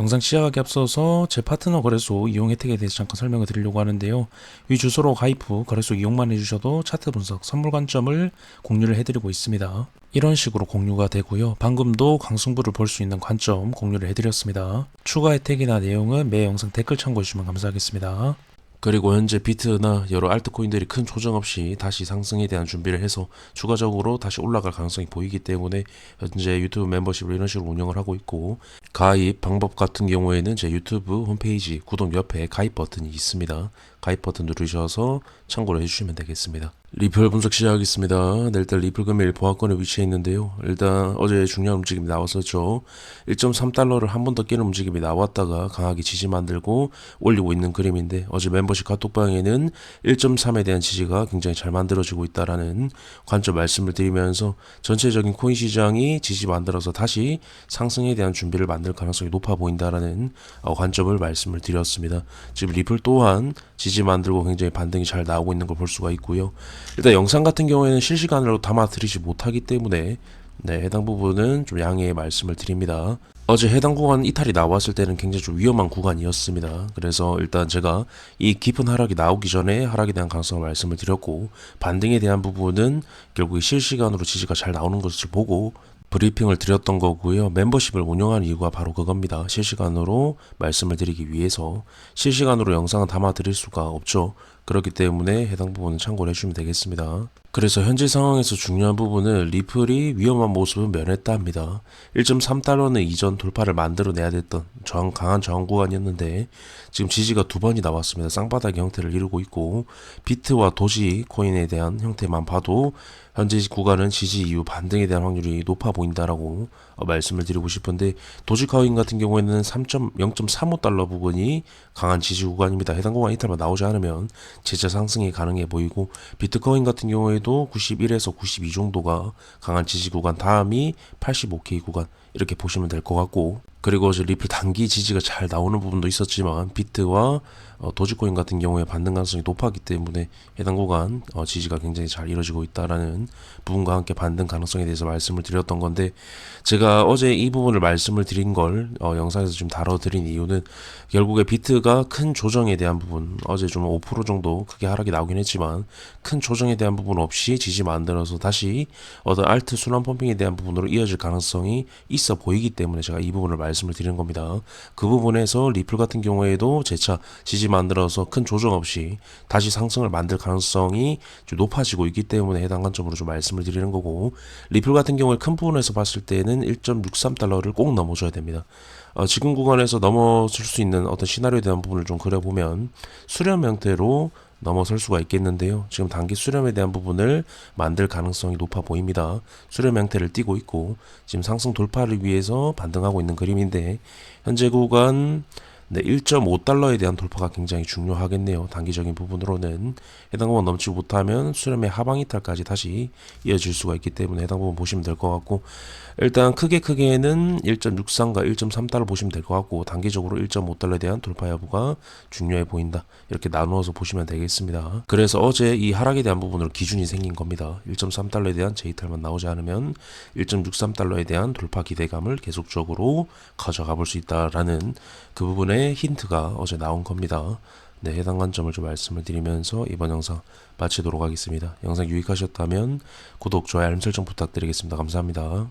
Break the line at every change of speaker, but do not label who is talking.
영상 시작하기 앞서서 제 파트너 거래소 이용 혜택에 대해서 잠깐 설명을 드리려고 하는데요. 위 주소로 가입 후 거래소 이용만 해주셔도 차트 분석, 선물 관점을 공유를 해드리고 있습니다. 이런 식으로 공유가 되고요. 방금도 강승부를 볼 수 있는 관점 공유를 해드렸습니다. 추가 혜택이나 내용은 매 영상 댓글 참고해주시면 감사하겠습니다. 그리고 현재 비트나 여러 알트코인들이 큰 조정 없이 다시 상승에 대한 준비를 해서 추가적으로 다시 올라갈 가능성이 보이기 때문에 현재 유튜브 멤버십을 이런 식으로 운영을 하고 있고, 가입 방법 같은 경우에는 제 유튜브 홈페이지 구독 옆에 가입 버튼이 있습니다. 가입 버튼 누르셔서 참고를 해주시면 되겠습니다. 리플 분석 시작하겠습니다. 네, 일단 리플 금일 보합권에 위치해 있는데요. 일단 어제 중요한 움직임이 나왔었죠. 1.3달러를 한 번 더 깨는 움직임이 나왔다가 강하게 지지 만들고 올리고 있는 그림인데, 어제 멤버십 카톡방에는 1.3에 대한 지지가 굉장히 잘 만들어지고 있다라는 관점 말씀을 드리면서 전체적인 코인 시장이 지지 만들어서 다시 상승에 대한 준비를 만들 가능성이 높아 보인다라는 관점을 말씀을 드렸습니다. 지금 리플 또한 지지 만들고 굉장히 반등이 잘 나오고 있는 걸 볼 수가 있고요. 일단 영상 같은 경우에는 실시간으로 담아드리지 못하기 때문에 해당 부분은 좀 양해의 말씀을 드립니다. 어제 해당 구간 이탈이 나왔을 때는 굉장히 좀 위험한 구간이었습니다. 그래서 일단 제가 이 깊은 하락이 나오기 전에 하락에 대한 가능성을 말씀을 드렸고, 반등에 대한 부분은 결국 실시간으로 지지가 잘 나오는 것을 보고 브리핑을 드렸던 거고요. 멤버십을 운영한 이유가 바로 그겁니다. 실시간으로 말씀을 드리기 위해서. 실시간으로 영상은 담아 드릴 수가 없죠. 그렇기 때문에 해당 부분은 참고를 해주시면 되겠습니다. 그래서 현재 상황에서 중요한 부분은 리플이 위험한 모습을 면했다 합니다. 1.3달러는 이전 돌파를 만들어내야 됐던 강한 저항 구간이었는데, 지금 지지가 두 번이 나왔습니다. 쌍바닥의 형태를 이루고 있고, 비트와 도지 코인에 대한 형태만 봐도 현재 구간은 지지 이후 반등에 대한 확률이 높아 보인다라고 말씀을 드리고 싶은데, 도지코인 같은 경우에는 0.35달러 부분이 강한 지지 구간입니다. 해당 구간 이탈만 나오지 않으면 재차 상승이 가능해 보이고, 비트코인 같은 경우에도 91에서 92 정도가 강한 지지 구간, 다음이 85K 구간, 이렇게 보시면 될 것 같고, 그리고 어제 리플 단기 지지가 잘 나오는 부분도 있었지만 비트와 도지코인 같은 경우에 반등 가능성이 높았기 때문에 해당 구간 지지가 굉장히 잘 이루어지고 있다라는 부분과 함께 반등 가능성에 대해서 말씀을 드렸던 건데, 제가 어제 이 부분을 말씀을 드린 걸 영상에서 좀 다뤄드린 이유는 결국에 비트가 큰 조정에 대한 부분, 어제 좀 5% 정도 크게 하락이 나오긴 했지만 큰 조정에 대한 부분 없이 지지 만들어서 다시 어떤 알트 순환 펌핑에 대한 부분으로 이어질 가능성이 있어 보이기 때문에 제가 이 부분을 말씀을 드리는 겁니다. 그 부분에서 리플 같은 경우에도 재차 지지 만들어서 큰 조정 없이 다시 상승을 만들 가능성이 좀 높아지고 있기 때문에 해당 관점으로 좀 말씀을 드리는 거고, 리플 같은 경우에 큰 부분에서 봤을 때는 1.63달러를 꼭 넘어줘야 됩니다. 지금 구간에서 넘어설 수 있는 어떤 시나리오에 대한 부분을 좀 그려보면 수렴 형태로 넘어설 수가 있겠는데요. 지금 단기 수렴에 대한 부분을 만들 가능성이 높아 보입니다. 수렴 형태를 띠고 있고 지금 상승 돌파를 위해서 반등하고 있는 그림인데, 현재 구간 1.5달러에 대한 돌파가 굉장히 중요하겠네요. 단기적인 부분으로는 해당 부분 넘지 못하면 수렴의 하방 이탈까지 다시 이어질 수가 있기 때문에 해당 부분 보시면 될 것 같고, 일단 크게는 1.63과 1.3달러 보시면 될 것 같고, 단기적으로 1.5달러에 대한 돌파 여부가 중요해 보인다, 이렇게 나누어서 보시면 되겠습니다. 그래서 어제 이 하락에 대한 부분으로 기준이 생긴 겁니다. 1.3달러에 대한 재이탈만 나오지 않으면 1.63달러에 대한 돌파 기대감을 계속적으로 가져가 볼 수 있다라는 그 부분의 힌트가 어제 나온 겁니다. 해당 관점을 좀 말씀을 드리면서 이번 영상 마치도록 하겠습니다. 영상 유익하셨다면 구독, 좋아요, 알림 설정 부탁드리겠습니다. 감사합니다.